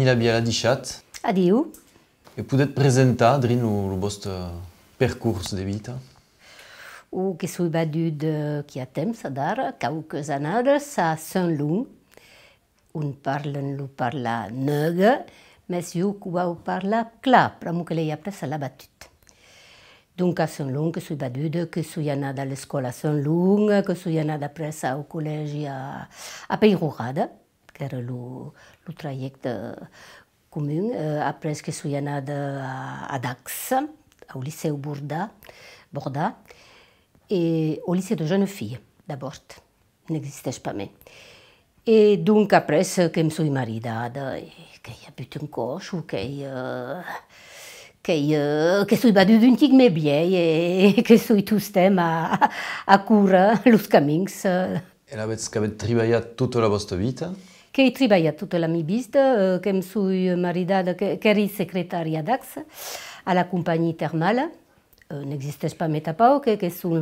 Daniela Biala Dichat. Adieu. E podet presentar drin lo vostre percurs de vita? O que sou badud qui a temps a dar, quelques anades a Saint-Lung. Un parlen lo parla nega, mais jo ho parla clar, pramo que l'ei après la batut. Donc a Saint-Lung que sou badud, que sou anada a l'escola Saint-Lung, que sou anada après au collège a Peyrorada, que era lo trajecte commun, après que sou anada a Dax, au liceu Borda, et au lycée de jeunes filles, d'abord, n'existait pas mais. Et donc après, que me suis maridada, que y a but un coche, ou que suis badu d'un tic me vieille, et que suis tous temps a cura los camins. E avete treballat tutta la vostra vita? Che ho lavorato tutta la mia vita, che mi sono maridata, che ero segretaria d'AX alla compagnie termale. N'existait pas metapau, que sono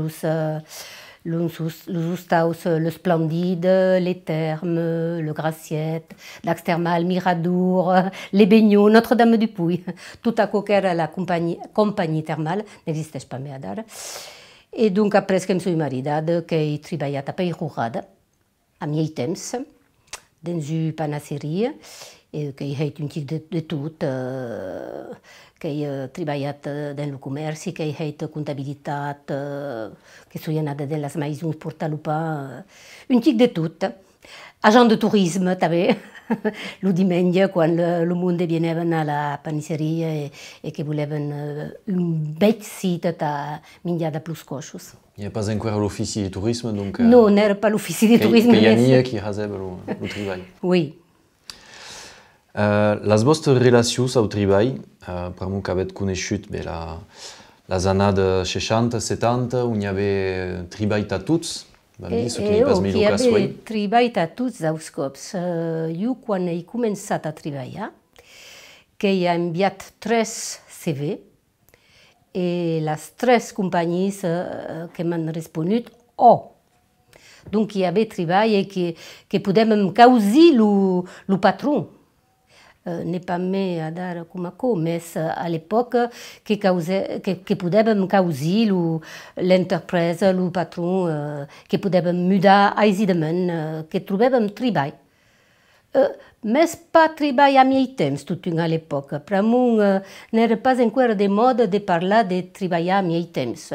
los ustaus, le Splendide, les Thermes, le Graciette, l'Axe Thermal, Miradour, les Baignaux, Notre-Dame du Puy. Tout à coup era la compagnie termale, n'existait pas mais adar. Et donc après que me suis maridada, que he treballat a Peyrorada, a miei temps, dans une panasseria, et que he fait un tic de tout, que he treballat dans le commerce, que he fait comptabilitat, que soy anada de les maisons portar le pain, un tic de tout. Agent de tourisme també, lo diumenge quan el monde venaven a la panisseria e que voleven un bel sit a menjar de plus coixos. Il n'y a pas encore l'office de tourisme, donc... Non, n'era pas l'office de tourisme. Que hi ha qui raseba el treball. Oui. Les vostres relacions al treball, per mo que avete conegut bé les anades 60-70, on hi havia treball a tots, van dir, que n'hi pas millor que soi. Treball a tots els cops. Jo, quan he començat a treballar, que he enviat 3 CV, et les 3 companyies que m'han responut, Donc hi havia treball que podem causar el patró. N'est pas me a dar com a mais à l'époque que podem causar l'entreprise, le patron, que podem mudar aisidament, que trobem treball. Mais pas treball a miei temps, tot à l'époque. Per moi, n'era pas encore de mode de parlar de treballar a miei temps.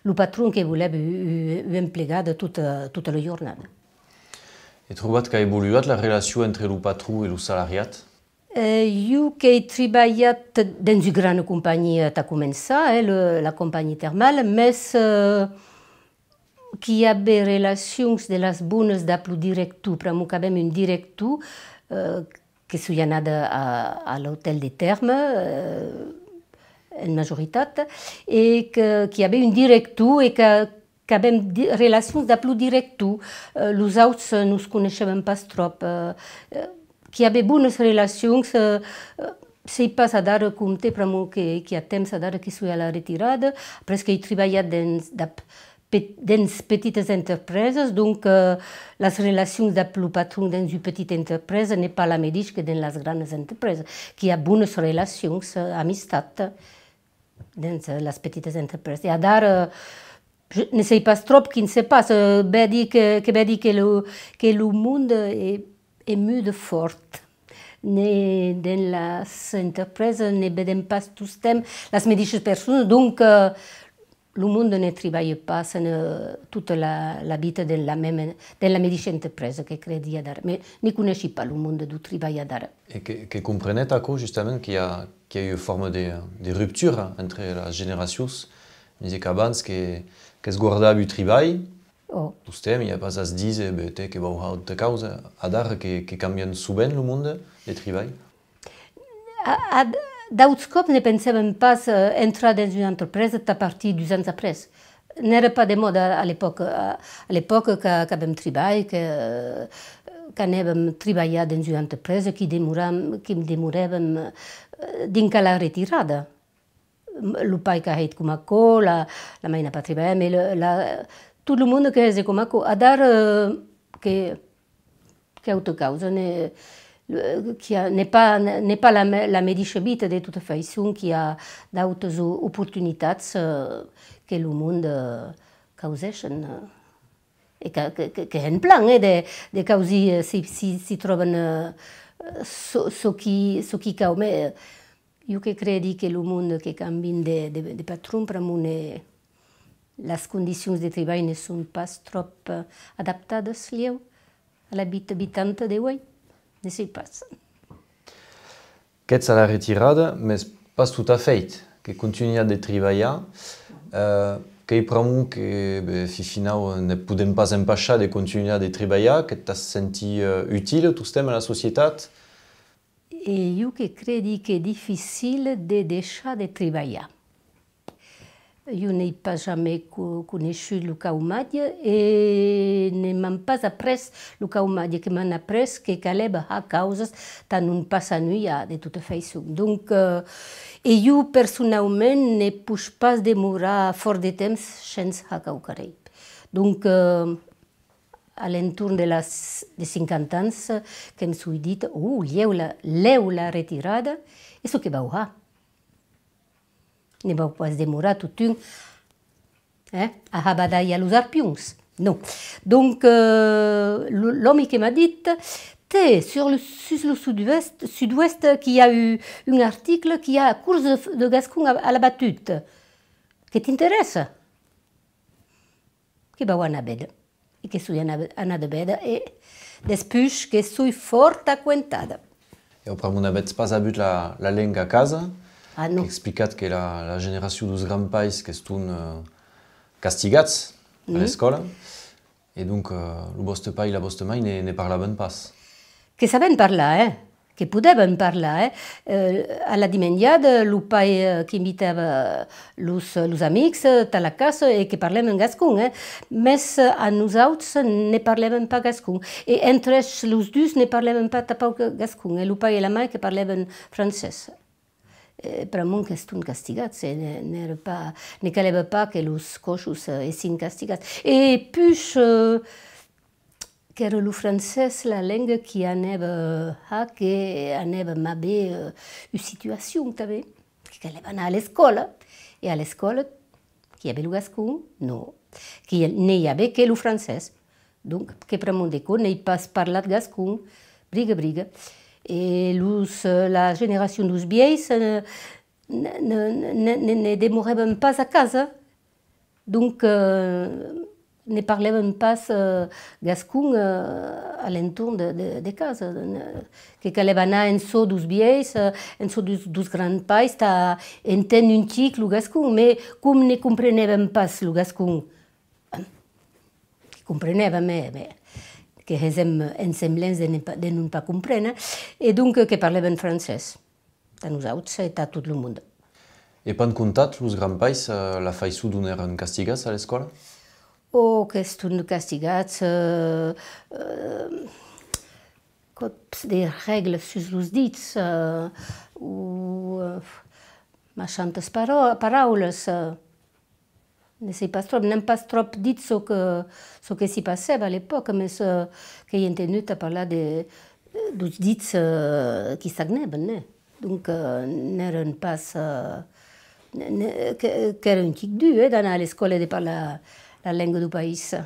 Le patron que voleva un emplegat tota la jornada. E trobat que ha evoluat la relació entre el patró i el salariat? Jo que he treballat dans una gran companyia a començar, la companyia termal, mais que hi havia relacions de les bones d'aplo director, per mi que avem un director que soy anada a l'hotel de Terme, en majoritat, et que hi havia un director i que avem relacions d'aplo director. Los autres no es coneixem pas trop. Que hi havia bones relacions, sei pas a dar compte, per mi que hi ha temps a dar que soy a la retirada, après que he treballat dans petites entreprises, donc les relations avec le patron dans une petite entreprise n'est pas la même que dans les grandes entreprises, qui a bonnes relations, amistat dans les petites entreprises. Et à dar, je ne sais pas trop ce qui se passe, veut dire que le monde est mieux fort. Dans les entreprises ne vedem pas tout le temps les mateixes personnes, donc le monde ne travaille pas toute la vie dans la même entreprise que credia d'ara. Mais ne connais pas le monde du travail d'ara. Et que comprenez justement qu'il y a eu une forme de rupture entre les générations. Mais qu'avant, que es guardava le travail, tout le temps, il n'y a pas à se dire que va y avoir autre cause à dar que cambien souvent le monde du travail. D'autres cops ne pensàvem pas entrar dans une entreprise à partir d'2 ans après. N'era pas de mode à l'époque. À l'époque, que vam treballar, que anàvem a treballar dans une entreprise que demoràvem dins la retirada. El pai que ha fet com a co, la mare no va treballar, mais tot el món que és com a co. A dar que autocausa n'est pas la medichebite de toute façon, qui a d'autres opportunités que le monde causeix. Et que un plan de causer si troben ce qui cau. Mais io que credi que le monde que canvia de patron per amunt les condicions de treball ne són pas trop adaptades lieu a la vida habitante d'avui. Ne sei pas. Qu'ets a la retirada, mais pas tout à fait. Que continua de treballar, que pramo que final ne podem pas empachar de continuar de treballar, que t'has senti utile tot temps a la societat? E io que credi que è difficile de deixar de treballar. Io n'ai pas jamais conegut le caumatge e ne m'han pas après le caumatge, que m'han après que caleba a causes tant un passa nuia de tota façon. Donc, e io personalment ne puc pas demorar fort de temps sense a caucarei. Donc, a l'entorn de 50 anys, que em suis dit, leu la retirada, e ce que vau ha. Ne va pas demorar tot un a habadar a los arpions. Non. Donc, l'homme qui m'a dit, sur le sud-ouest, qu'il y a eu un article qui a course de Gascon à la battute. Que t'intéresse? Que va anar beda. Et que suis anar de beda et després que suis fort acquentada. Et après, on n'avait pas abut la langue à casa. Ah non. Explicat que la generació dels grands pais que estun castigats a l'escola. Et donc, le vostre pai i la vostra mai ne parlaven pas. Que saben parlar, que podeven parlar. A la dimenjada, el pai que invitava los amics a la casa e que parlem en gascon. Més a nosaltres ne parlem pas gascon. E entre els dos ne parlem pas tampoc gascon. El pai i la mare que parlem francès. Per amunt que estun castigats, ne caleva pas que els coixos essin castigats. E puis, que era el francès la langue qui anava mà bé una situació també, que caleva anar a l'escola, e a l'escola, qui hi havia el gascon? No, que ne hi havia que el francès. Donc, que per amunt de co, n'hi pas parlat gascon, briga. Et la génération dels vieills ne demoraven pas a casa. Donc, ne parlaven pas gascon a l'entorn de casa. Que caleva anar en so dels vieills, en so dels grands pais, entén un xic el gascon, mais com ne comprenèvem pas el gascon, comprenèvem, que en semblants de no pas comprendre, et donc que parlaven francès, a nosaltres et a tot el món. E pan contat, els grands pais, la façó d'on eren castigats a l'escola? Oh, que estun castigats, cops de regles sus los dits, machantes paraules, ne sei pas trop, n'hem pas trop dit ce que s'hi passava a l'època, mais que hi he entenut a parlar dels dits qui stagnaven. Donc, n'eren pas... que era un xic dur d'anar a l'escola de parlar la llengua del país.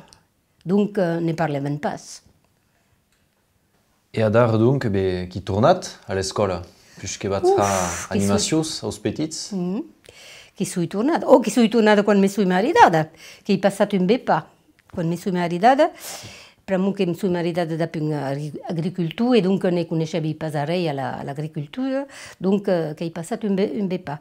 Donc, ne parlaven pas. E adar, donc, qui tornat a l'escola, puisque va fer animacions als petits? Che sui tornata, o che sui tornata quando mi sono maritata, che è passato un bel po'. Quando mi sono maritata, prima che mi sono maritata da più agricoltura, e dunque ne conoscevo pas arrei all'agricoltura, dunque che è passato un bel po'.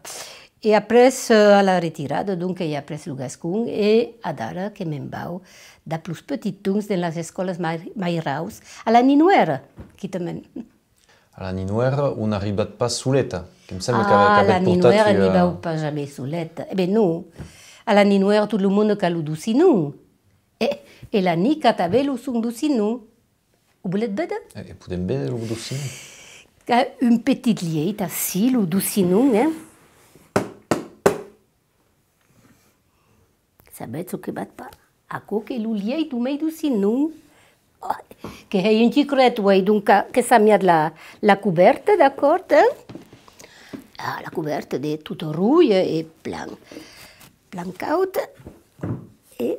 E après alla retirada, dunque è après il gascon, e adara che mi bau da plus petitons nelle scuole mai raus, alla Ninuera, che també. A la Ninuera, on n'arribat pas soleta. A la Ninuera n'hi vau pas jamais soleta. Eh ben no, a la Ninuera tot el món cal ho docinou. E la Nica també lo son docinou. Ho volet veure? E podem veure lo docinou? Un petit liet, així, lo docinou, Sabeu ce que bat pas? Acò que lo liet ho mai docinou, che è un secret, ouais, donc che ça mia la couverte, d'accord? La couverte de tutto rouille et plan caute. E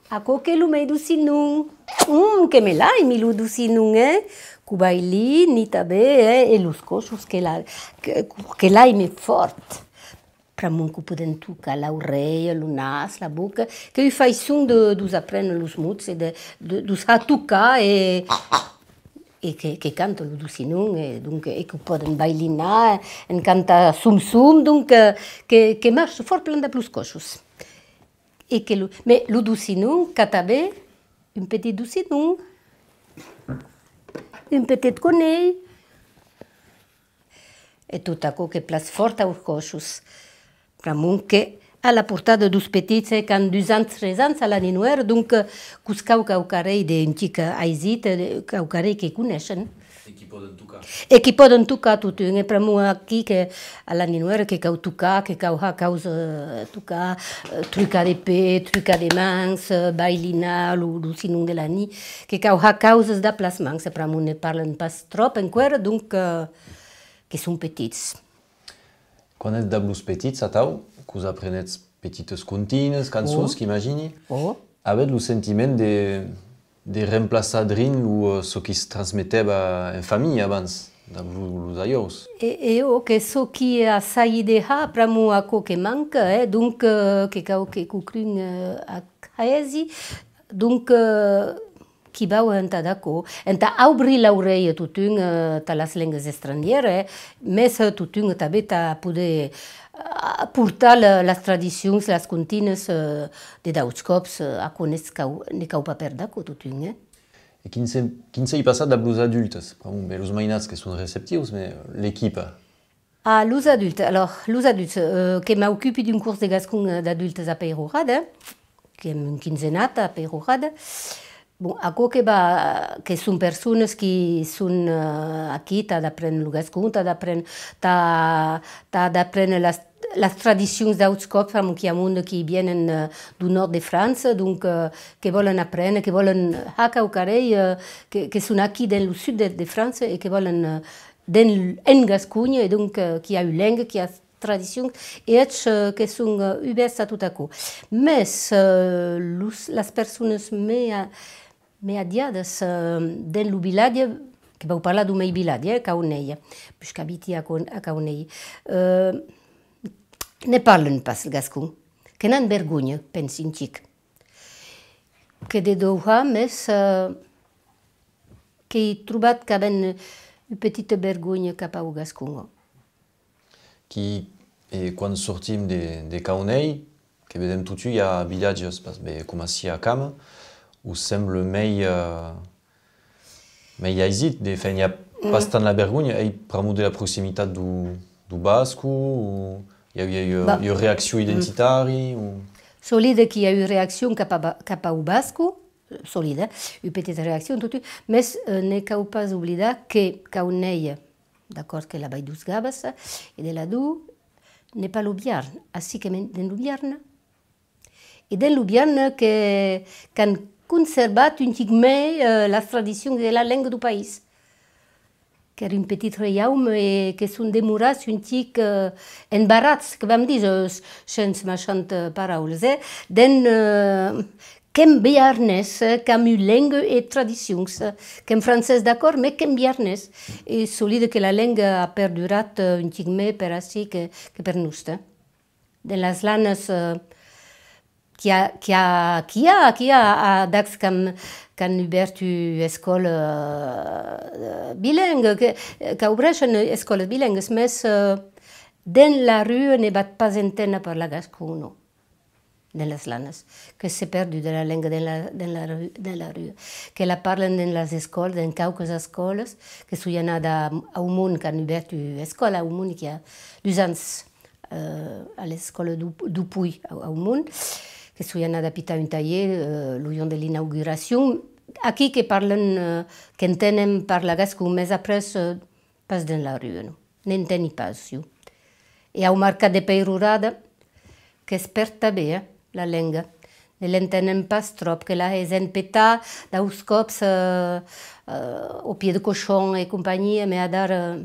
ako che lu mei du sinung. Che me l'hai mi lu du sinung, Cubaili, ni tabe, e los cosos che l'hai mi fort. Pramun cu puden tuca l'oreille, le nas, la boca, che io fai son dus apprendre los muts e dus a tuca e che canto lo du sinung e dunque e che poden bailinar, en canta sum donc che marche fort plan da plus cosos. E che mais lo du sinung catabe un petit du sinung, un petit conell e tot aquò che plas fort aux cosos. Pramun che a la portada dos petits can 2 ans, 3 ans a l'aninuer, donc cus caucarei de antica aisit, caucarei che coneixen. E che poden tocar tot un, e pramun aquí que a l'aninuer che cau tocar, que cau ha causa tocar, trucar de pe, trucar de mans, bailinar, lo sinung de la ni, que cau ha causes da plasmans, e pramun ne parlen pas trop enquer, donc que són petits. Quan ets de blues petits, a tau, que us aprenets petites contines, cançons, qu'imagini, avèt lo sentiment de reemplaçar drin ce qui se transmeteva en famille abans, de los aiors. E que ce qui a saït de ha, pramu aquò que manca, donc que cau que cucrin a caesi, donc qui bau enta d'aco, enta aubri l'oreille tutun ta las lengues estraniere, mais tutun tabe ta poder portar les tradicions, les contines de dauts cops a conèsc ne cau pa per d'aco tutun. E quin s'hi passat de blues adultes? Los mainats que són receptius, mais l'équipe? Ah, los adultes. Alors, los adultes, que m'occupi d'un curs de gascon d'adultes a Peyrorada, que hem un quinzenat a Peyrorada. Bon, aquò que són persones que són aquí, t'ha d'aprendre el gascon, t'ha d'aprendre les tradicions d'autres cops, que hi ha monde que vienen du nord de França, donc que volen aprendre, que volen caucarei, que són aquí del sud de França i que volen en Gascunya, et donc qui a eu langue, qui a tradicions, et que són oberts a tot aquò. Mais les persones me adiades den lo vilatge, que vau parlar d'un meu vilatge, Cauneia, puisque habiti a Cauneia, ne parlen pas el gascon, que n'han vergonya, pensin xic. Que de Doha, més que he trobat que havien una petita vergonya cap al gascon. Quan sortim de Caunei, que vedem tot hi ha vilatges, com així a Cama, us sembla mai aisit, de fet, n'hi ha pas tant la vergonya, pramu de la proximitat du basco, hi ha eu reacció identitari? Solide que hi ha eu reacció cap al basco, solide, una petita reacció, mais ne cau pas oblidar que Cauneia, d'acord que la Vall dos Gavas, e de la du, ne pas l'Ubiarn, així que den l'Ubiarn. I den l'Ubiarn que han conservat antigament les tradicions de la langue du país. Que era un petit reialme i que són demorats antic embarats, que vam dir, sense machant paraules, den qu'en biarnès, qu'en langue i tradicions, qu'en francès d'acord, mais qu'en biarnès. I solide que la langue ha perdurat antigament per així que per nostre. De les lanes qui a dax can obert una escola bilingue, que obreixen escoles bilingues, mais den la rue ne bat pas entendre per la gascon, no, de les lanes, que s'è perdu de la langue de la rue, que la parlen en les escoles, en cauques escoles, que s'hi ha anat a un món que han obert una escola, a un món que ha 2 anys a l'escola du Puy, a un món, que s'hi ha anat a pitar un taller, l'ullon de l'inauguració. Aquí que parlen, que entenen per la gascon, mais après pas dans la rue, no, n'enteni pas, jo. I au mercat de Peyrorada, que es perd també la langue. ne l'entenen pas trop, que là, és en pétat, d'aus cops, au pied de cochon et compagnie, mais à dar,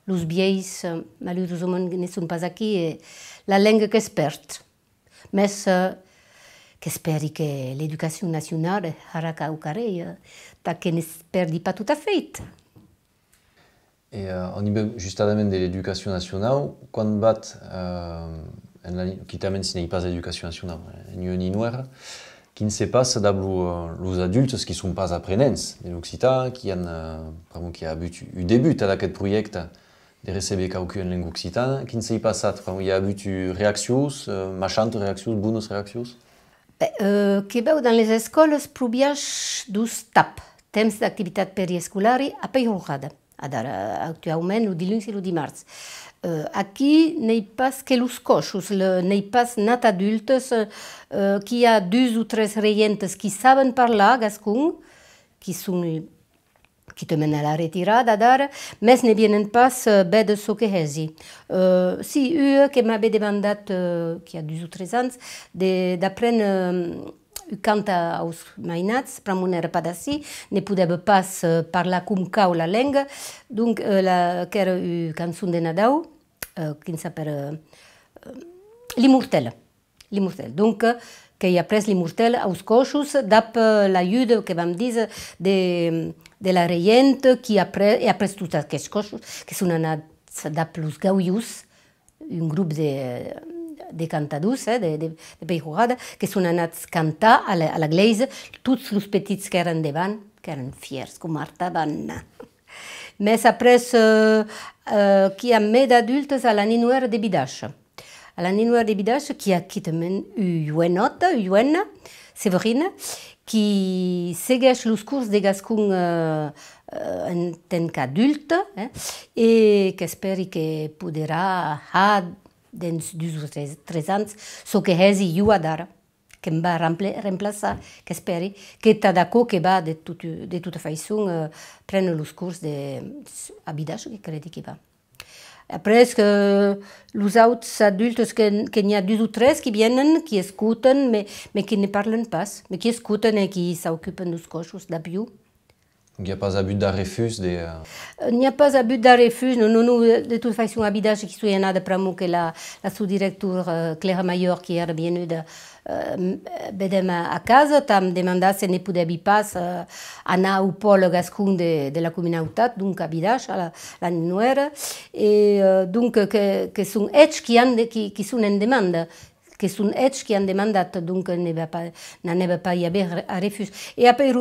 los vieills, malheureusement, ne sont pas aquí, et la langue que es perd. Mais, que esperi que l'éducation nationale, haraka ou carré, que ne se perdi pas tout à fait. Et au niveau justement de l'éducation nationale, quand bat, qui t'amène si n'est pas l'éducation nationale, ni noire, qui ne sait pas ça les adultes qui sont pas apprenants de l'occitan, qui a eu début à aquest projet de receber quelqu'un en langue occitane, qui ne sait pas ça, il y a eu réactions, machantes réactions, bonnes réactions. Que veu dans les écoles probiach dus tap, temps d'activitat periescolari a peirorada. Actualment, le dilluns i el dimarts. Aquí n'hi pas que los coixos, n'hi pas nat adultes, qui ha 2 o 3 reientes qui saben parlar gascon, qui te mènent à la retirada d'ara, mais ne vienen pas bé de so que hesi. Si, que m'avait demandat, qui a 2 o 3 ans, d'apprendre canta aos mainats, però mon era pas d'ací, ne podeva pas parlar com cau la lenga, donc que era una cançó de Nadal, que s'appelle L'Immortel. Donc, que hi ha pres l'Immortel aos coixos, d'ap l'ajuda que vam dir de la reient, qui ha pres tots aquests coixos, que són anats d'ap los gauius, un grup de cantadors, de peirorada, que són anats cantar a l'església, tots els petits que eren davant, que eren fiers, com Marta van. Mais après, qui ha més d'adultes a la Ninoire de Bidache. A la Ninoire de Bidache, qui a també una Severina, qui segueix els curs de gascon en tant qu'adulte, et que esperi que podrà dins 2 o 3 anys, so que hesi jo d'ara, que em va reemplaçar, que esperi, que Tadako que va de tota façon prendre els curs a Bidache, que credi que va. Après, els autres adultes, que n'hi ha 2 o 3 qui vienen, qui escuten, mais qui ne parlen pas, mais qui escuten et qui s'ocupen dels coixos d'apiu. Il n'y a pas abus de refus Il n'y a pas abus de refus. Nous, de toute façon, à Bidache, qui suis nada para que la sous-directeur Clara Mayor, qui era venue de vedem a casa, tam demandat si ne podevi pas anar au pol gascon de la communautat, donc a Bidache, a la Ninoire, et donc que són ells qui són en demanda, que són ells qui han demandat, donc n'anava pas y haver a refus. Et après,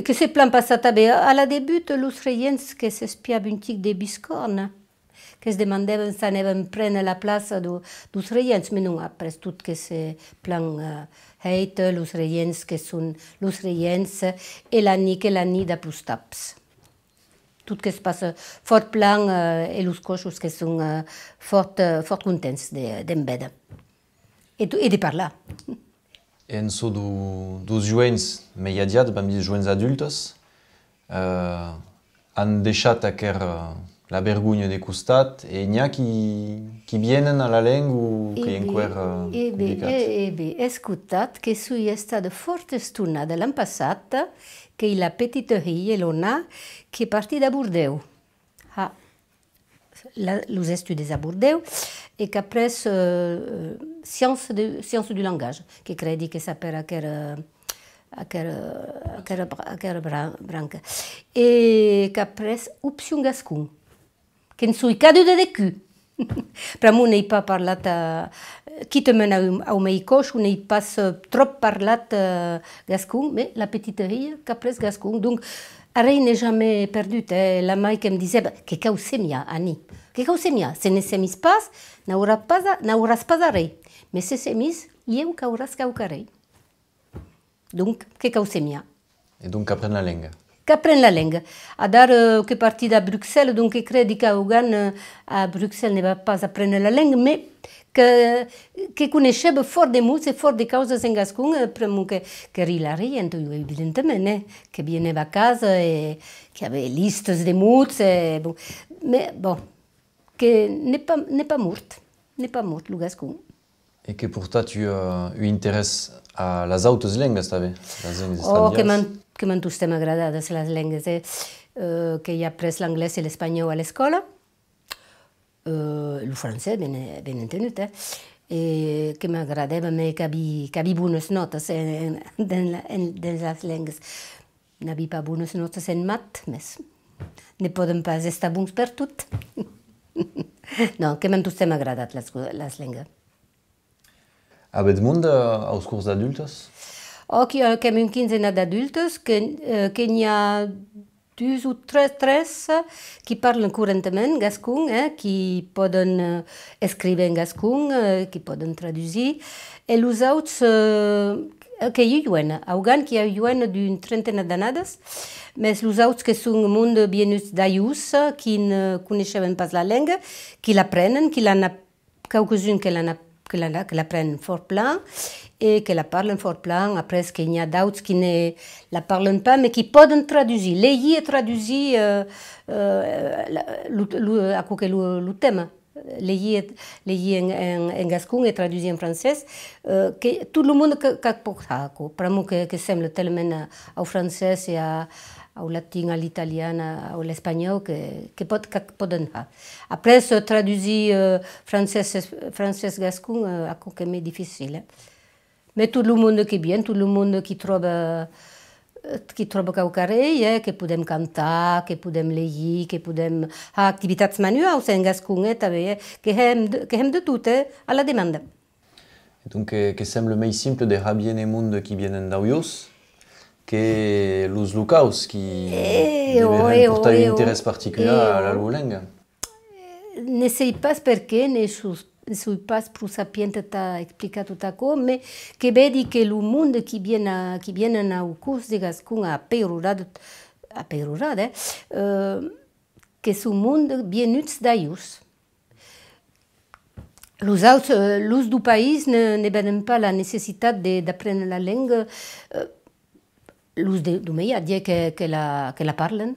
que se plan passat bé. A la debut, els reients que s'espiaven un tic de biscorn, que es demandaven si anaven prendre la plaça dels reients, mais non, après tot que se plan heit, els reients que són els reients, e la nit de plus taps. Tot que es passa fort plan, e els coixos que són fort contents d'en veda. E de parlar. En so dos joents mediadiats, vam dir joents adultes, han deixat la vergonya de costat e n'hi ha qui vienen a la lengua o que encara complicat. Bé, he escoltat que sui estat fort estonada l'any passat que la petita filla, l'Ona, que è partita a Bordeaux. Els estudis a Bordeaux, et qu'après sciences du langage, que credi que s'appelle aquella branca, et qu'après option gascon, que ne suis pas de cul. Però mo n'he pas parlat, qui te mena au meu coix, n'he pas trop parlat gascon, mais la petite fille qu'après gascon, donc ara n'he jamais perdu. La mare que me disait que causemia, Annie, que causemia, se ne semis pas, n'hauràs pas arrei, mais se semis, eu qu'hauràs caucarei. Donc, que causemia. Et donc, apprendre la langue. Qu'apprendre la langue. Adar que parti de Bruxelles, donc je credi qu'Augan à Bruxelles ne va pas apprendre la langue, mais que connaissait fort de mots et fort de causes en gascon, que rilari, évidemment, que venait à casa et qu'il y avait listes de mots, bon. Mais bon, que n'est pas morte, le gascon. Et que pour toi, tu interesses a les autres langues, també? Les langues estrangères? Que m'entustem agradades les langues. Que he après l'anglès i l'espanyol a l'escola. Le français, ben entenut. Et que m'agradava qu'havia bones notes dans les langues. N'havia pas bones notes en mat, mais ne podem pas estar bons per tot. No, que m'entustem agradat les langues. Avec monde als curs d'adultes? Que hem une quinzena d'adultes, que n'hi ha 2 o 3 qui parlen correntment gascon, qui poden escriure en gascon, qui poden traduir, et els autres que hi ha, augan qui hi ha d'una trentena d'anades, mais els autres que són molt venuts d'ajus, qui ne coneixen pas la llengua, qui l'aprenen, qui qualcuns que l'apprennent fort plein, et que la parlen fort plein, après qu'il y a d'autres qui ne la parlent pas, mais qui peuvent traduire. Lire et traduire le thème. Lire en gascon et traduire en français. Que tout le monde per moi que semble tellement au français et au latin, à l'italien, à l'espagnol, que poden faire. Après, traduire français gascon, c'est plus difficile. Mais tout le monde qui vient, tout le monde qui trouve au carré, que podem cantar, que podem llegir, que podem faire activitats manuals en gascon, que hem de tout à la demande. Donc, que semble més simple de rabier les monde qui viennent d'Auyos que los locals qui devraient porter un intérêt particulier à la langue. Ne sei pas perché, ne suis pas plus sapiente a explicar tout ça, mais que vedi que le monde qui vienen au curs de gascon a Peyrurad, que c'est un monde venuts d'ajus. Les autres du pays ne veuen pas la nécessité d'apprendre la langue. Les du meilleur dire que la parlen.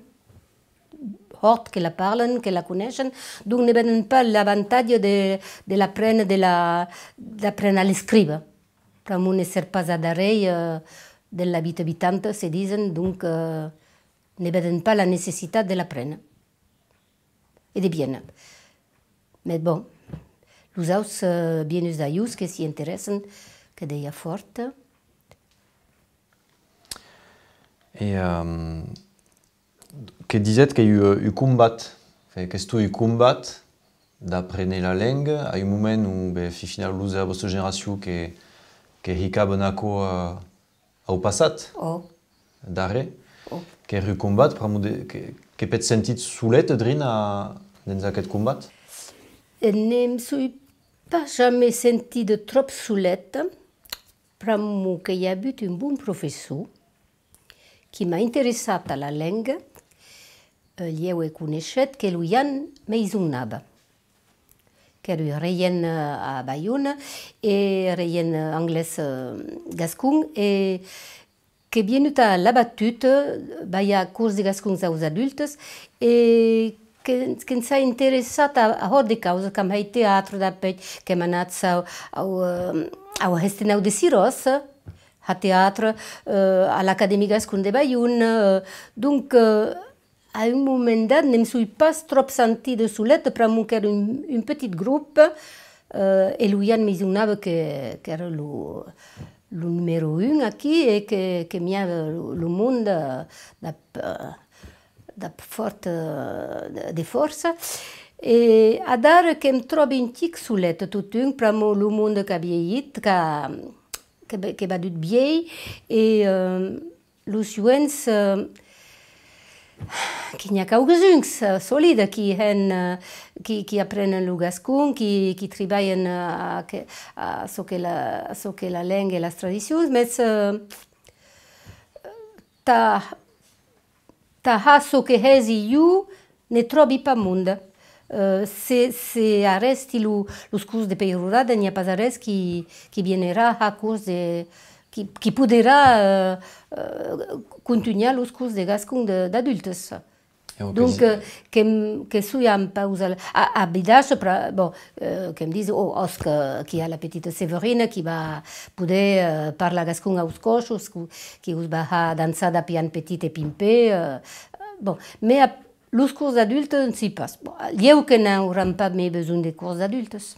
Hort que la parlen, que la connaissent, donc ne veuen pas l'avantatge de l'apprendre à l'escrire. Pour moi, ne sert pas à d'arrêt de la vie habitante, se disent, donc ne veuen pas la nécessité de l'apprendre. Et de bien. Mais bon, les autres venus d'ajus que s'y intéressent, que deia fort. Et que disait qu'il y a eu combat, que c'est eu combat d'apprendre la langue à un moment où finalement la votre génération que ricaben au passat d'arrêt que eu combat que peut sentir soulette drin dans aquest combat. Ne me suis pas jamais senti de trop soulette, pour moi qu'il y a eu un bon professeur qui m'a intéressé à la langue. Eu he coneixet que Luian Meizunaba, que reien a Bayonne et reien anglès gascon, et que venut a l'abatut, a curs de gascons aux adultes, et que ens ha interessat a hort de causa, com ha teatre de peix, que hem anat au Hestenau de Siros, a teatre, a l'Académie Gascon de Bayonne, donc à un moment donné, je ne me suis pas trop sentie de soulette, pour moi, c'était un petit groupe, et Luian Meizunaba, qui era le numéro 1 ici, et que m'y a le monde de force. Et à dire que je me trouve un petit soulette, tout un, pour moi, le monde qui a vieillit, qui va du bien, et les joueurs, qu'il y a quelques-uns solides qui apprennent le gascon, qui travaillent à ce que la langue et la tradition, mais ce que est ici ne trovi pas monde. Se arresti les cours de Peyrurad, il n'y a pas res qui viendra à cours de qui pourra continuer les cours de gascon d'adultes. Donc, que sui am pausa a bidache, bon, que me disent, oh, Oscar, qui a la petite Séverine, qui va poder parlar gascon aos cochos, qui us va danser da pian petit et pimpé, bon, mais los cours adultes, on s'y passe. Bon, lieu que n'auran pas més besoin de cours adultes.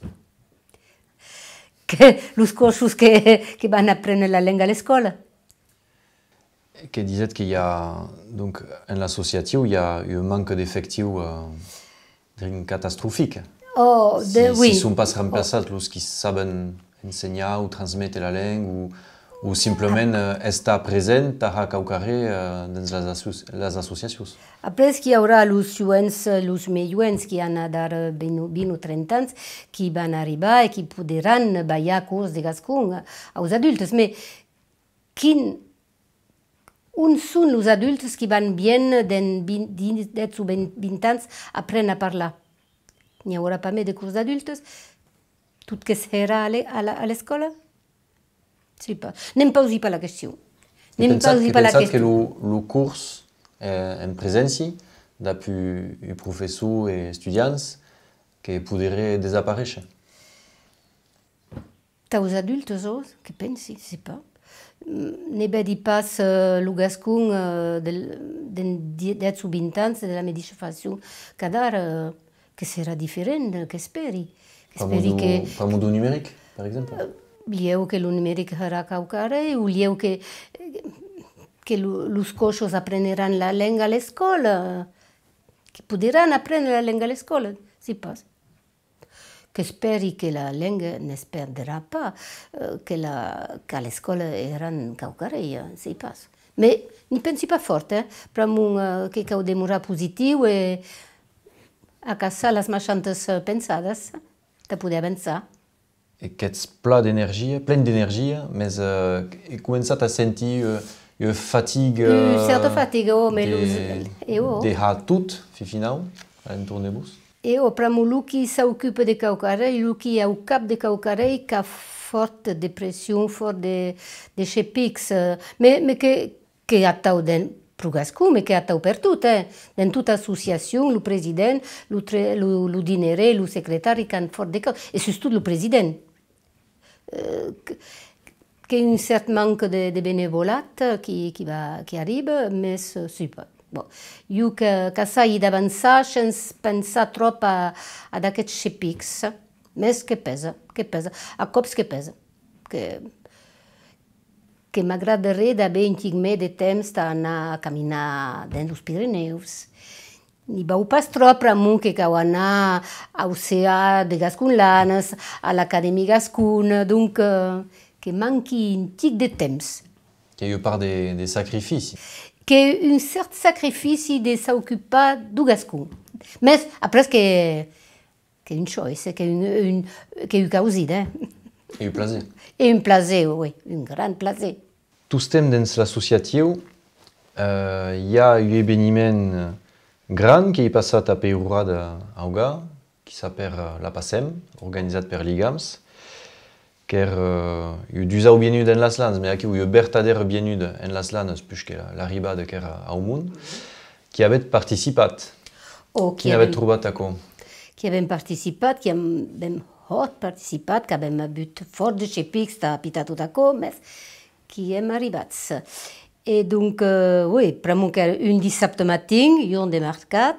Que los cochos que van apprendre la langue à l'école. Que disait qu'il y a donc en l'associatiu il y a eu un manque d'effectifs catastrophique. Oh, oui. Si sont pas remplaçats los qui savent enseigner ou transmettre la langue ou simplement estar present à caucaré dans les associations. Après, il y aura les jeunes, més jeunes qui en a d'ara 20 ou 30 ans qui van arribar et qui podran ballar cours de gascon aux adultes. Mais on sont les adultes qui van bien de 10 ou 20 ans apprendre à parler. Il n'y aura pas més de cours d'adultes. Tout ce qui sera à l'école. N'hem posi pas la question. Pensat que le cours en présence d'appui professeurs et étudiants que pourraient disparaître. Aux adultes, que pensi, je ne sais pas. Ne vedi pas le gascon de 10 ou 20 ans de la mateixa façon qu'ara, que serà diferent, que esperi. Pas monde numérique, par exemple? Lieu que le numérique serà caucare, ou lieu que los cochos apprendran la langue à l'école, que podran apprendre la langue à l'école, si pas. Que esperi que la langue ne se perdra pas, qu'à l'école eran caucarei, si pas. Mais ne pensi pas fort, pram que cau demora positiu e a caçar les machantes pensades, de poder avançar. Et qu'ets plein d'énergie, mais començat a sentir une fatigue. Une certaine fatigue, mais de tout, final, à l'entour de vous. Et pram lu qui s'occupe de caucarei, lu qui a au cap de caucarei, qui a forte dépression, fort de chepics, mais que a tau den Prugascu, mais que a tau per tout, dans toute association, le président, le dinere, le secrétaire, qui a fort de causa, et surtout le président. Qu'il y a un certain manque de bénévolat qui arrive, mais c'est pas. Bon, io que s'hagi d'avançar sense pensar trop a d'aquests chepics, més que pesa, a cops que pesa. Que m'agradaria d'haver un xic més de temps d'anar a caminar dins els Pirineus. Ni vau pas trop amunt que cau anar a l'oceà de Gasconlanes, a l'Acadèmie Gascune, donc que manqui un xic de temps. Il y a eu part des sacrifices. Que un certain sacrifice de s'occuper du gascon. Mais après que une chose, que une causide. Et un plaisir. Et un plaisir, oui, un grand plaisir. Tout ce temps dans l'associatiu, il y a un événement grand qui est passé à Peyrurada à Auga, qui s'appelle la PASEM, organisé par l'IGAMS. Ker d'usau biennud en las lands, mais aquí u vertader biennud en las lands, puisque l'arribada ker a Aumun, qui avait participé. Qui avait trouvé à quoi? Qui avait participé, qui avait hot participé, qui avait un but fort de chez Pix, qui a pitato d'aco, mais qui est arrivé. Et donc, oui, pramo que un dissabte matin, on demarcat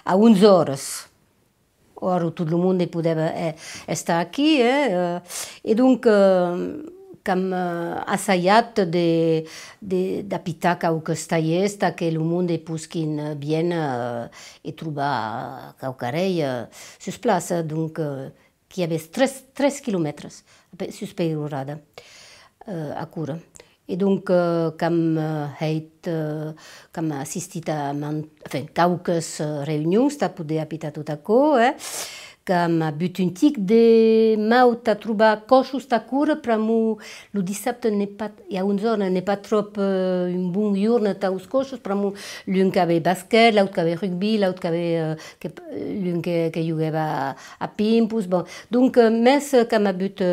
à 11 heures. Ora tout le monde pouvait être aquí, et donc comme assayat d'apitar quelques tallers que le monde pusquin bien et trouver caucarei sur place, donc qui avait 13 kilomètres sur Peyrurada à cura. Et donc, comme assistit à quelques réunions, t'as pu apitar tout à coup, Cam a but un tic de maut a trobar coixos ta cura, pramu lo dissabte hi ha una zona n'est pas trop un bon jorn ta us coixos, pramu l'un que avait basquet, l'autre que avait rugby, l'autre que avait l'un que jugava a pimpus, bon. Donc mes cam a but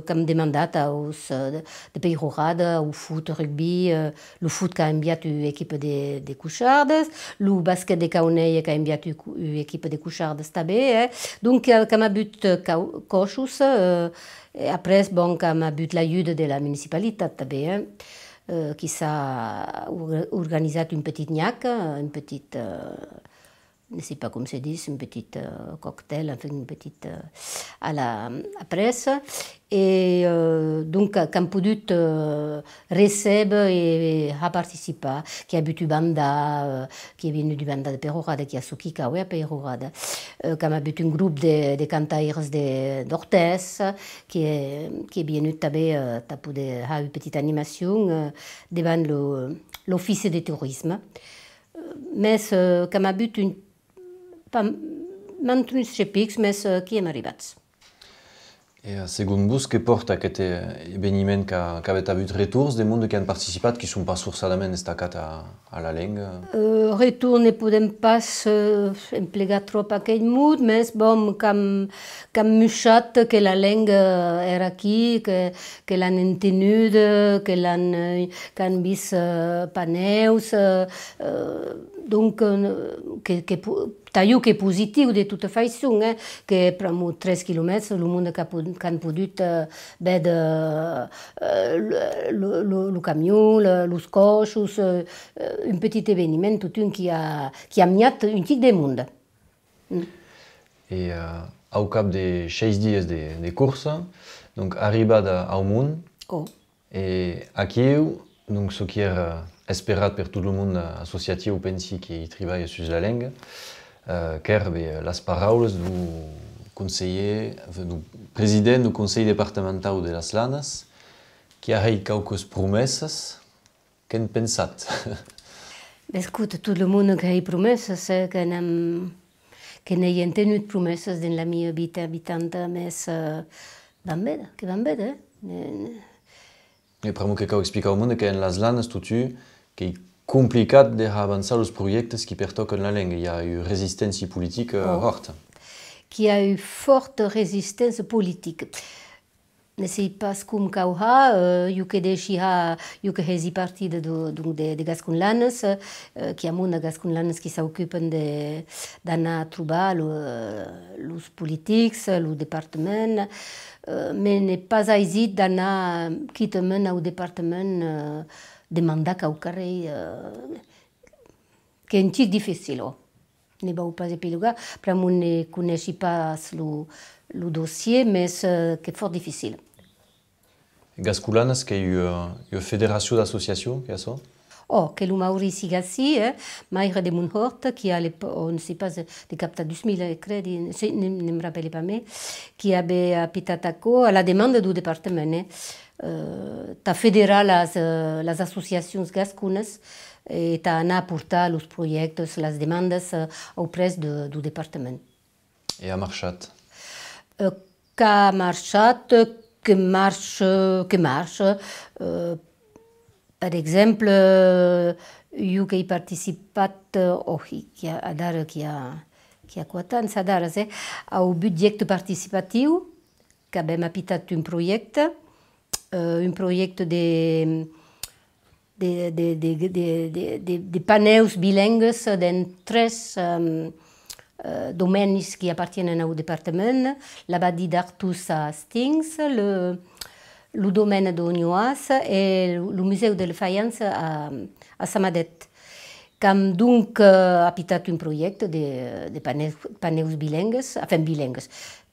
cam demandat aus de peirorada, o foot, rugby, lo foot qu'a enviat l'équipe de Cuixardes, lo basquet de Cauneia qu'a enviat l'équipe de Cuixardes també, Donc, comme a but cochus, après, bon, comme a but l'aide de la municipalité, qui s'est organisé une petite niaque, une petite, je ne sais pas comment se dit, une petite cocktail, enfin une petite à la presse. Et donc, comme pudut recebre et a participé, qui a butu banda, qui est venu du banda de Perorada, qui a suki kawe a Perorada, comme a butu un groupe de cantaires d'Orthez, qui est venu taber, tapu de a une petite animation devant l'office de tourisme. Mais comme a butu un pas mantunus chepics, mais qui est arribats. Et segon vos, que porta aquest eveniment qu'avait abut retours des mondes qui han participat qui sont pas forçadament destacat a la lenga? Retour ne podem pas emplegar trop aquell mot, mais bon, com muchat que la lenga era aquí, que l'han entenut, que l'han vist paneus, donc Taillou que est positif de toute façon, que pramo 13 km, le monde qu'han pudut veure le camion, les coixos, un petit événement, tout un qui a amiat un tic de monde. Et au cap de 6 dies de course, donc arribada au món, et aquí, donc ce qui est esperat per tout le monde associatiu pensi qui treballa sur la lenga, car les paroles du conseiller, du président du conseil départemental de las Lanes, qui a eu quelques promesses qu'en pensat. Écoute, tout le monde qui a eu promesses, que n'ayant tenu promesses dans la mia vita habitante, mais van bé, Et pramo que cal explicar au monde que en las Lanes tutu que complicat d'avançar els projectes qui pertoquen la lenga. Il y a eu résistance politique forte. Qui a eu forte résistance politique. Ne sais pas com cauha, eu que deixa, eu que hesi partida de Gasconlanes, qui a monde Gasconlanes qui s'occupent d'anar trobar los politics, le département, mais n'est pas aisit d'anar quittament au département demandar qu'au carrer, que est un tic difficile. Ne va pas épilogar, parce qu'on ne connaît pas le dossier, mais c'est fort difficile. Gasculanes, qu'il y a une fédération d'associations, qui a ça? Oh, que le Maurici Gassi, Maire de Monhort, qui a, on ne sait pas, de capta 2000 crédits, ne me rappelle pas, mais qui avait Pitataco à la demande du département. Ta fédéral les associations gascunes et ta ana portar los projectes, les demandes auprès du département. Et a marchat? Qu'a marchat, que marche. Par exemple, io che ho partecipato, qui a quoi tant, ça d'ara, au budget participatif, qu'abbiamo apitato un progetto de paneus bilingues dans 3 domaines qui appartiennent au département, l'abadie d'Artus à Stings, le domaine d'Ognoas et le musée de la faïence à Samadet. Comme donc apitat un projet de paneus bilingues, enfin bilingues,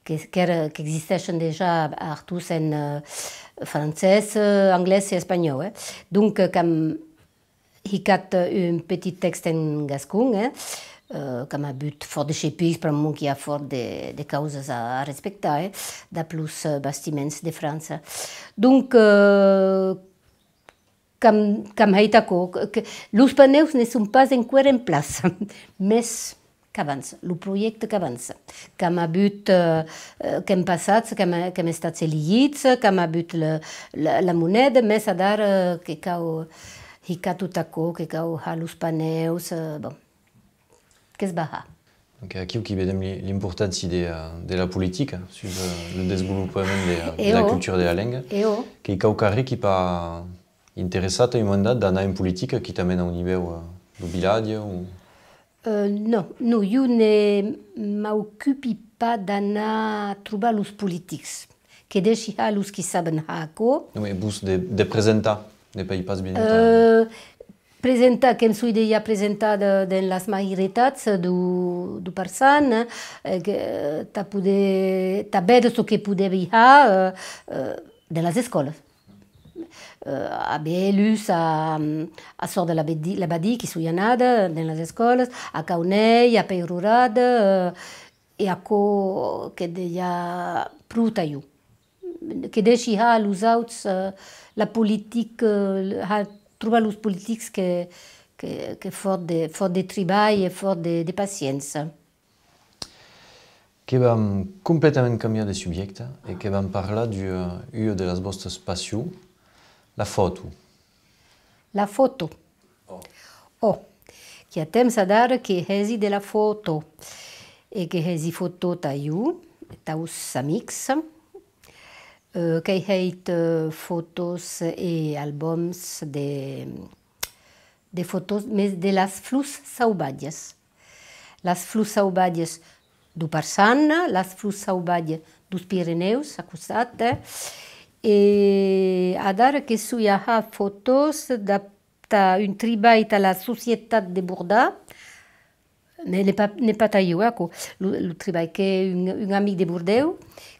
qui existent déjà à Artus en français, anglais et espagnol. Donc, comme il y a un petit texte en gascon, comme un but fort de chépis, pour moi qui a fort de causes à respecter, de plus bâtiments de France. Donc, comme Haïtako, les panneaux ne sont pas encore en place, mais qu'avança, el projecte que avança. Que hem hagut, que hem passat, que hem estat elegits, que hem hagut la moneda, més d'ara que cau hicat tot acó, que cau los paneus, bon, que es baha. Donc aquí qui vedem l'importància de la política sur le desenvolupament de la cultura de la lengua, que cau carrer qui pa interessat en un mandat d'anar en política qui també a un nivell do vilatge ou... No, jo ne m'occupi pas d'anar a trobar els polítics, que deixi els qui saben haco. No, mais bus de presentar, de pas pas bien. Presentar, que em sou ja presentada en les majoritats do Parsan, que ta veure el que poder viajar de les escoles. A Belus, a Sort de la Badie, qui sou anada en les escoles, a Caunei, a Peirurada, e a co que deia pruta jo. Que deixi els auts la política, trobar els polítics que fort de treball e fort de paciència. Que vam completament canviar de subjecte e que vam parlar d'un de les vostres passions, la foto. La foto. Che a temps d'ara que hesi de la foto e che hesi foto ta io, taus amics, que heit fotos e albums de fotos de las flors sauvatges. Les flors sauvatges do Parsan, les flors sauvatges dos Pirineus, a costat, e adara que sou ha fotos d'un treball de la Societat de Bordeaux, ne pas taillou, le treball que un amic de Bordeaux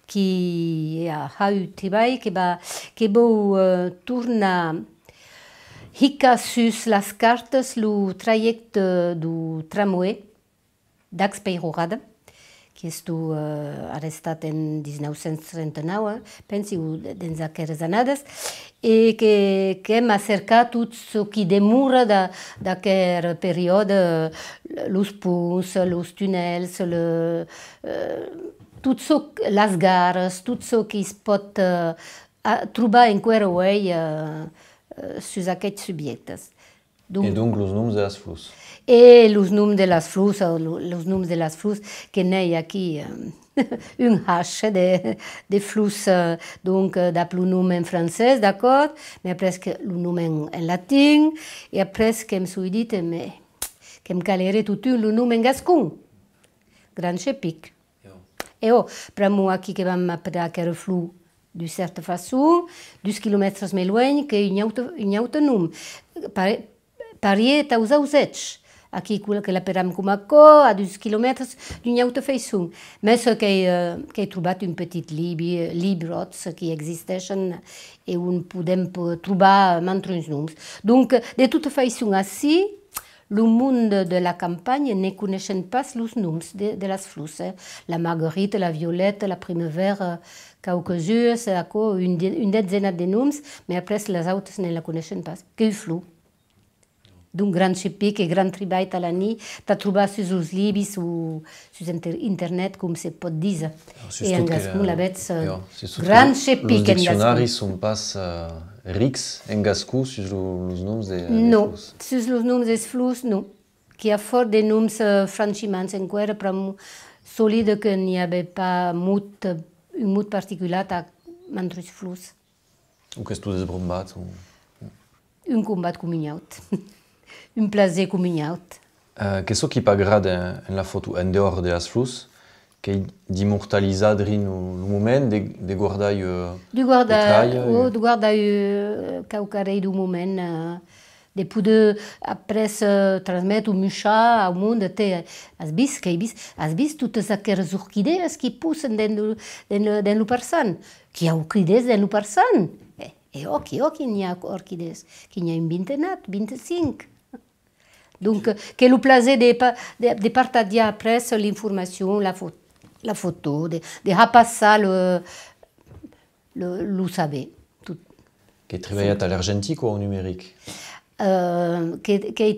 qui a un treball que vau tornar hica sus les cartes le trajecte du tramway d'Aix-Peyrorada, que estou arrestat en 1939, penso, dins aquelles anades, e que hem acercat tot el que demora d'aquest període, els ponts, els túnels, les gares, tot el que es pot trobar en Querway sus aquests subjectes. Et donc els noms de les flors. Et els noms de les flors, que n'hi ha aquí un hache de flors, donc d'appeler le nom en francès, d'accord, mais après le nom en latin, et après que em sou dit que em calerai tot le nom en gascon, Grand Chepic. Et per moi aquí que vam apprendre aquella flor d'une certaine façon, 2 kilomètres més lluny que un altre nom. Parier taus ausets. Aquí que l'aperam com a a 2 quilòmetres d'una altra façon. Més que he trobat un petit llibrots que existeixen i on podem trobar altres noms. Donc, de tota façon, així, le món de la campagne ne coneixen pas els noms de les flors. La marguerite, la violette, la primavera, caucasius, une detzena de noms, mais après les altres ne la coneixen pas. Que flor. D'un Grand Chepic e gran treball a la nit, t'ha trobat sus els llibres o sus internet, com se pot dir. I en gascon la veig Grand Chepic en gascon. Els diccionaris són pas rics en gascon sus els noms de flors? No, sus els noms de flors no. Que hi ha fort de noms franchimans encara, però solide que n'hi havia pas un mot particular a altres flors. O que tu desbrombat? Un combat combinat. Un plaisir combinat. Que so qui t'agrada en la foto, en dehors de les flors, que d'immortalitzar drin el moment, de guardar de guardar qualcarei du moment, de poder après transmetre un missatge al món. Has vist totes aquelles orquidees que posen dins el Parsan? Que hi ha orquidees dins el Parsan? Que n'hi ha orquidees, que n'hi ha un 25. Donc, que le plaisir de partager après l'information, la photo, de repasser le saber. Que travaille à l'argentique ou au numérique? Que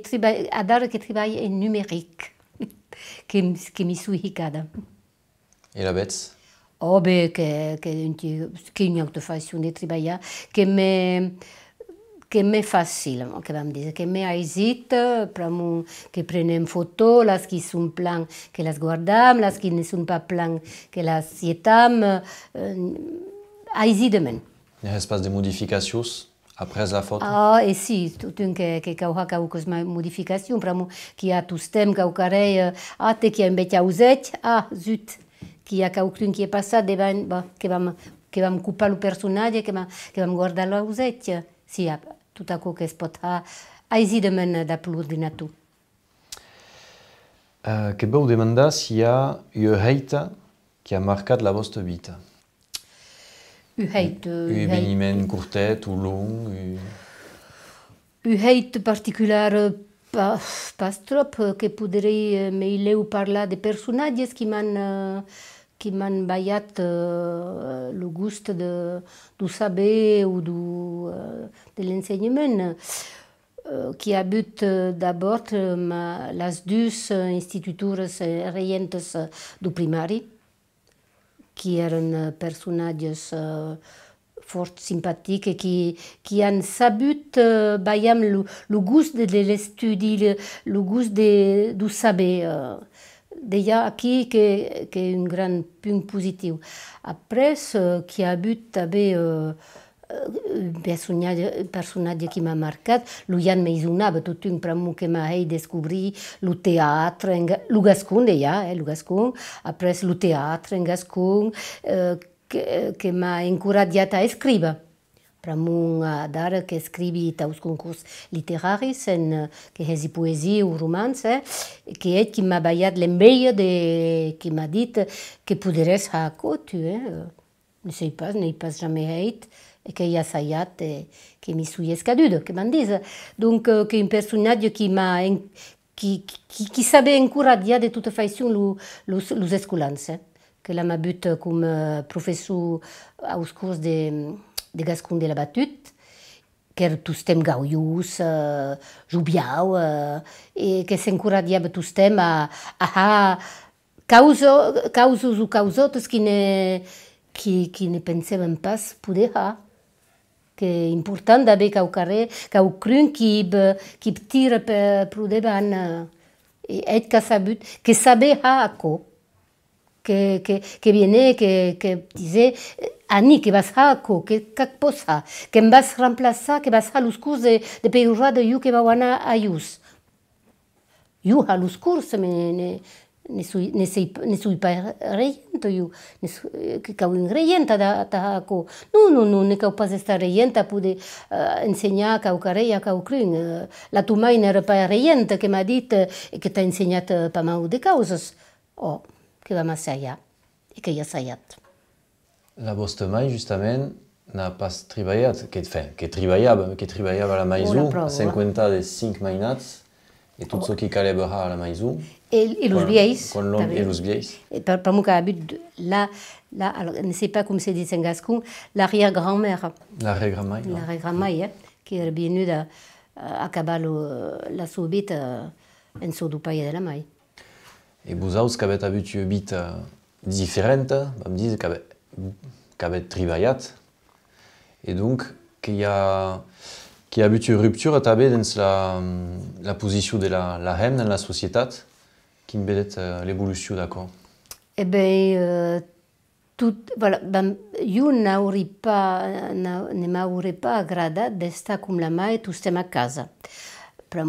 travaille en numérique. que mi suis ficada. E la vets? Oh, beh, che è una façon de treballar que m'est facile, que vam dir, que m'est aisit, que prenem foto, les qui són plan que les guardam, les qui ne són pas plan que les sietam, aisidament. Hi ha pas de modificacions après la foto? Ah, e sì, tutto que cauha caucas modificazioni, che ha tustem caucarei, te che ha invece auset, zut, che ha caucun che è passato, che vam cupar lo personaggio, che vam guardar l'auset, sì, tot aquò que es pot ha aisidament da l'ordinator. Che vau demandar si hi ha una heita que ha marcat la vostra vita? Un eveniment curtet o long? Un heit particular pas trop, que podrei meileu parlar de personatges qui m'han ballat le gust du saber o de l'ensenyament. Qui ha hagut d'abord les dues institutures reientes du primari, qui eren personatges fort simpatiques et qui han sabut ballar le gust de l'estudi, le gust du saber. Deia aquí que un gran punt positiu. Après, qui ha hagut també un personatge qui m'ha marcat, lo Jan Meisonava, tot un pramo que m'ha descobrir lo teatre, lo Gascon deia, lo Gascon, après lo teatre en Gascon, que m'ha encoratjat a escriure. Pramo d'ara que escrivi taus concurs literaris, que hesi poesia o romans, que ell qui m'ha ballat l'enveia qui m'ha dit que poderes ha cotu, ne sei pas jamais heit, et que hi ha sayat que mi suis escaduda, que m'han dit. Donc, que un personatge qui savait encoratjar de toute façon los escolans, que l'ha but com professor als curs de Gascon de la Batut, que era tostem gauius, joviau, e que s'encoratjava tostem a causos o causotes qui ne pensaven pas poder ha. Que è important d'haver qualcun qui tira per davant e que saber ha acco. Que viene, que disait Annie, que vas ha acco, que pos ha, que em vas remplaçar, que vas ha los curs de peurada iu que vau anar a ius. Iu ha los curs, ne sui pas reienta, que cau in reienta da acco. No, ne cau pas esta reienta pude ensenyar caucarei a caucrun. La tua mai n'era pas reienta que m'ha dit que t'ha ensenyat pas mau de causes. Oh, que vam assaiar, e que hi ha assaiat. La vostra mai, justament, n'a pas treballat, que treballava a la maison, a 50 de 5 mainats, e tot ce qui caleva a la maison. Et los vieills. Et los vieills. Per moi, qu'il y a alors, je ne sais pas comment se dit en gascon, l'arrière-grand-mère. L'arrière-grand-mère. L'arrière-grand-mère, qui est venue acabar la sua vita en so du país de la mai. Et vosaltres que avez avuto una vita differente, vam dir que avez treballat, et donc que hi ha avuto una ruptura també dins la posició de la hem en la societat. Quin vedet l'evolució d'acord? Eh bien, voilà, jo ne m'hauria pas agradat d'estar com la mai tostem a casa. Però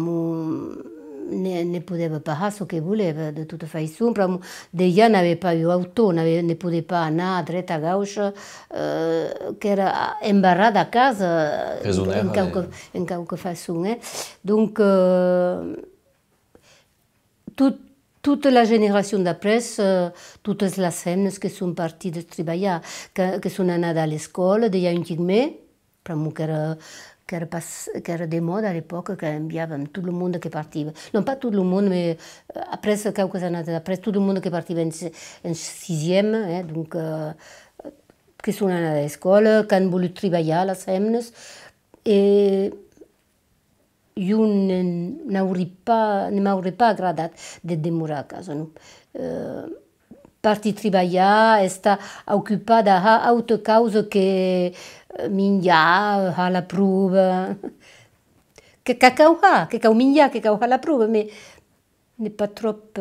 ne poteva pas ce que voleva, de tota façon, però deia n'aveva pas eu auto, ne podia pas anar a dreta a gauche, que era embarrada a casa, en qualque façon. Donc, toute la génération d'après, toutes les femmes qui sont parties de treballar, que sont anades à l'école, deia antigament, però que era de moda a l'époque, que enviàvem tot el món que partia. Non pas tot el món, mais après quelques années après, tot el món que partia en sixième, donc que són anades a l'escola, que han volut treballar les femmes, i io ne m'aurait pas agradat de demorar a casa. No? Parti treballar, estar ocupada a altra causa que menjar, a la prova. Que cau menjar, que cau a la prova, mas n'est pas trop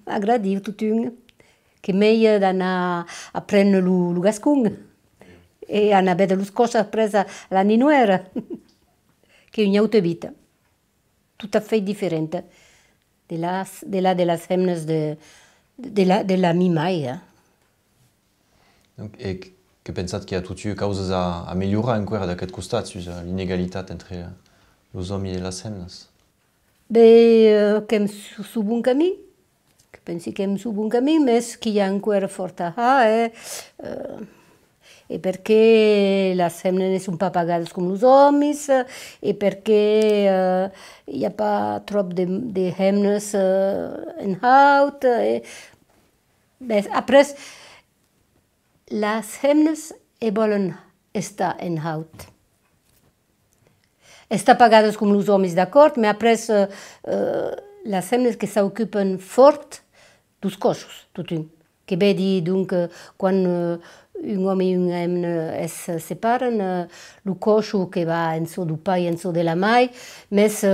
agradiu tutun. Que meia d'anar a prendre lo gascon e anar a vedere le cose prese alla ninuera, che è un'altra vita. Tout à fait differente de las hemnes de la mimaia. E que pensat qu'il y a toutes causes a melhorar encara d'aquest costat, l'inégalitat entre los hommes et les hemnes? Bé, que hem su bon camí, que pensi que hem su bon camí, més que hi ha encara forta e perché les hemnes ne són pas pagades com els homes, e perché hi ha pas trop de hemnes en haut. Bé, après, les hemnes volen estar en haut. Està pagades com els homes, d'acord, però après les hemnes que s'ocupen fort dels cossos, tothom. Que ve dir, donc, quan un home i una hemna es separen, el coixo que va en so del pai i en so de la mai, més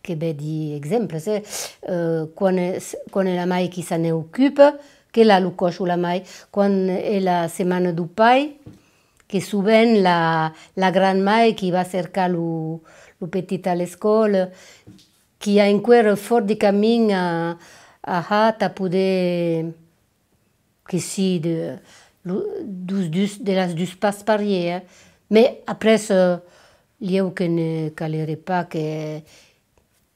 que ve dir exemples, quan la mai qui se n'ocupa, que là el coixo la mai, quan è la setmana del pai, que sovint la gran mai qui va cercar lo petit a l'escola, qui ha encara fort de camí a poder, que sí, de les dus pas parier. Mais après, lieu que ne calerait pas que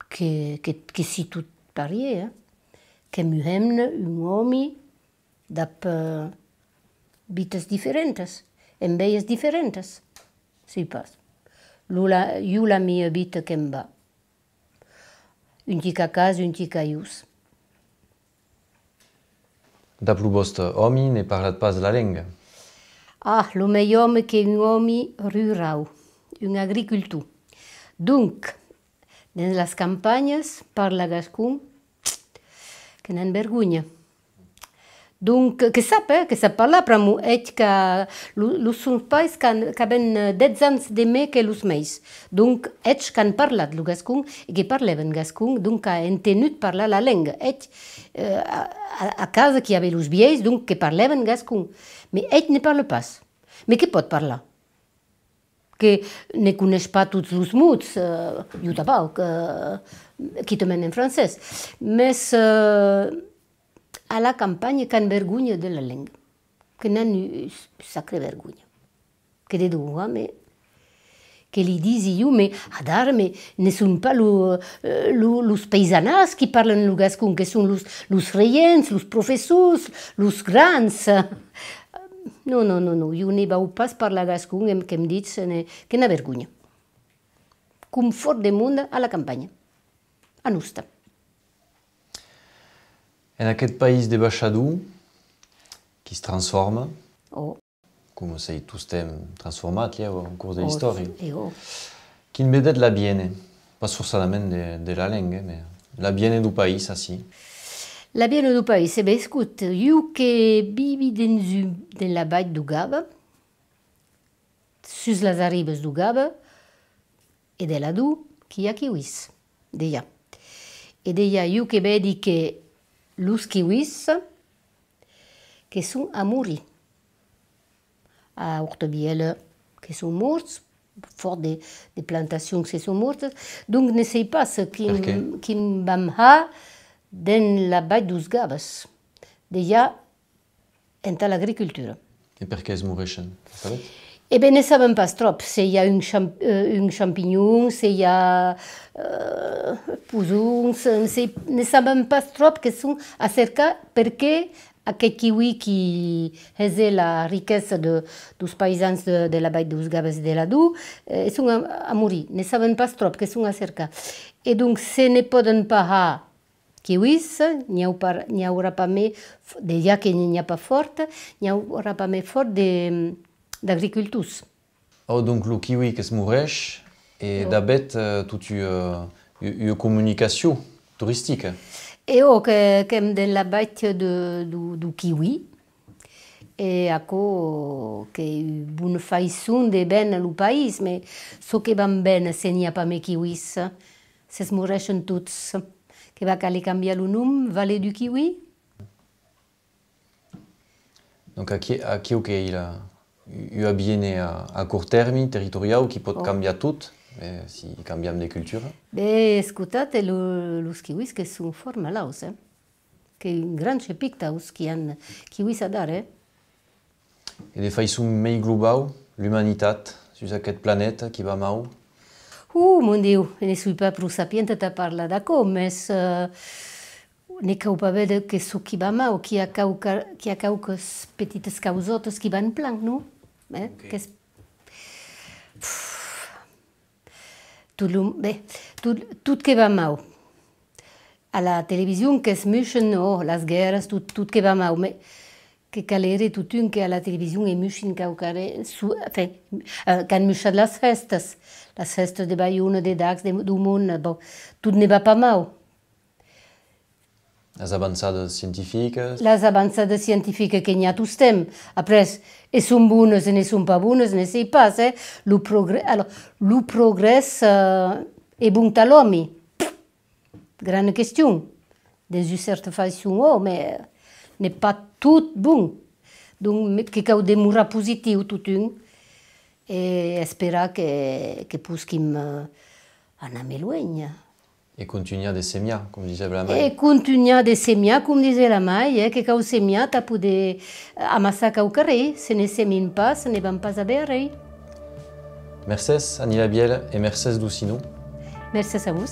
si tout parier, que mu hemne, un home, d'ap vites diferentes. En veies diferentes, si pas. Io la mia vita che em va. Un tic a casa, un tic a ius. Da plus vostre home ne parlat pas la lingua? Lo meilleur home che un home rural, un agricultor. Donc, dans les campagnes, parla gascon, que n'en vergogna. Donc, que sap parlar, però que los seus pais que haben 10 anys de més que los meus. Donc, ells que han parlat el gascon i que parlaven gascon, donc han tenut parlar la llengua. Ells, a casa que hi havia los vieux, donc que parlaven gascon. Mais ells ne parla pas. Mais que pot parlar? Que ne coneix pas tots els mots, jo tampoc, qui també en francès. Mais a la campagna qu'han vergonya de la lengua, que n'han eu sacre vergonya. Que de droit, mais que li disi io, mais adar, mais ne són pas los paisanars qui parlen el gascon, que són los reients, los professors, los grans. No, io ne vau pas parlar gascon, que em dit que n'ha vergonya. Com fort de món a la campanya, a Nusta. En aquest país de baixador, qui se transforma, com sei tu estem transformat en curs de l'història, quin vedet la viene, pas forçadament de la lengua, mais la viene du país, així. La viene du país, escut, io que vivi dans la vall du Gava, sus les arribes du Gava, e de la du, qui hi ha kiwis, d'allà. E d'allà io que vedi que los kiwis que són a morir. A Hortabiella que són morts, fort de plantacions que són mortes. Donc ne sei pas quin vam ha dans la vall dels Gaves. D'allà entra l'agricultura. E per què es moreixen? Eh bien, ne sabem pas trop. Si hi ha un champignon, si hi ha posons, ne sabem pas trop que són a cercar perquè aquest kiwi qui és la riquesa dels paisans de la vall dels Gaves de la Du són a morir. Ne sabem pas trop que són a cercar. E donc, se ne poden pas kiwis, n'hi haurà pas més, d'allà que n'hi ha pas fort, n'hi haurà pas més fort d'agricultors. Donc, le kiwi que es moreix Et d'abord, tu as une communication touristique. Et comme dans la bête du kiwi. Et ako que une façon de ben le pays, mais ce qui va bien, s'il n'y a pas mes kiwis, se mourreixen tous. Que va caler canviar le nom, Vallée du Kiwi. Donc aquí ok, il a bien à court terme, territorial, qui peut cambiar tout, si cambiam de culture. Beh, écoutez, les kiwis qui sont formés là aussi, que un grand chepicta qui ont kiwis à dar, Et de façon plus globale, l'humanité sur cette planète qui va mal. Mon Dieu, je ne suis pas plus sapiente de parler d'accord, mais ne cau pas veure que ce qui va mal, qui a quelques petites causotes qui van plan, non? Okay. Tout qui va mal. À la télévision, que se mischen, les guerres, tout qui va mal, mais que calere tout un que à la télévision et mischen caucare, enfin, quand mischen les festes de Bayonne, de Dax, du monde, bon, tout ne va pas mal. Les avancées scientifiques. Les avancées scientifiques qu'il y a tout le temps. Après, elles sont bonnes, elles ne sont pas bonnes, je ne sais pas. Le progrès est bon à l'homme. Grande question. Dans une certaine façon, mais n'est pas tout bon. Donc, qu'il y ait des mots positifs tout un. Et espérer que puisqu'il en améliorer. Et continuer de semer, comme disait la Maille. Et continuer de semer, comme disait la Maille, que quand on sème, tu peux amasser au carré. Si ne sème pas, ce ne va pas à berrer. Merci, Annie Labielle, et merci Doucinou. Merci à vous.